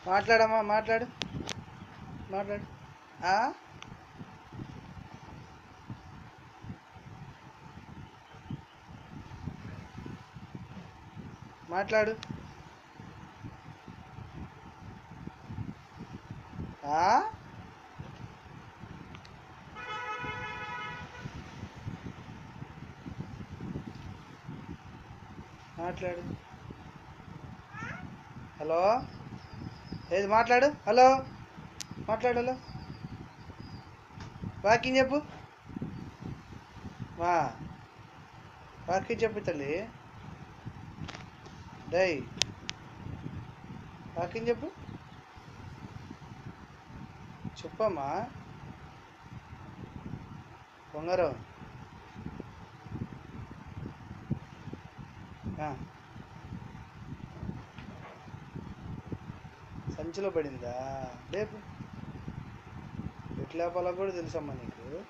మాట్లాడమ్మా, మాట్లాడు, మాట్లాడు. ఆ? మాట్లాడు. ఆ? మాట్లాడు. హలో, ఏది మాట్లాడు. హలో, మాట్లాడు. హలో, వాకింగ్ చెప్పు. మా వాకింగ్ చెప్పు తల్లి. డై వాకింగ్ చెప్పు. చెప్పమ్మా బంగారం. సంచిలో పడిందా? లేపు. ఎట్లా లేపాలో కూడా తెలుసమ్మా నీకు.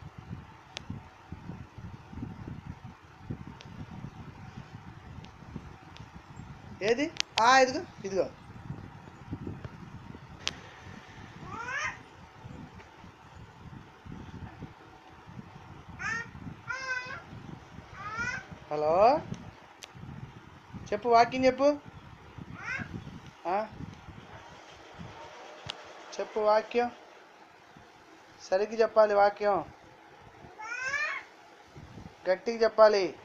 ఏది? ఇదిగో, ఇదిగో. హలో, చెప్పు. వాకింగ్ చెప్పు. చెప్పు వాక్యం. సరిగ్గా చెప్పాలి వాక్యం. గట్టిగా చెప్పాలి.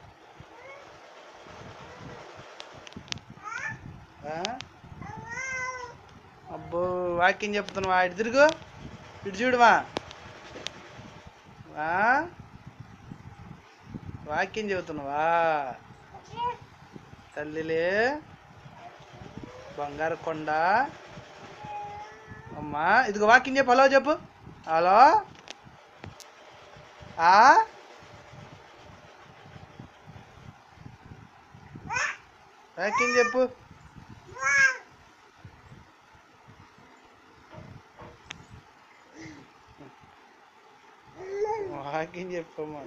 అబ్బో, వాక్యం చెప్తున్నావా? ఇటు తిరుగు, ఇటు చూడుమా. వాక్యం చెబుతున్నావా? తల్లిలే బంగారు కొండ అమ్మా. ఇదిగో వాక్యం చెప్పు. హలో చెప్పు. హలో. వాక్యం చెప్పు. వాక్యం చెప్పమ్మా.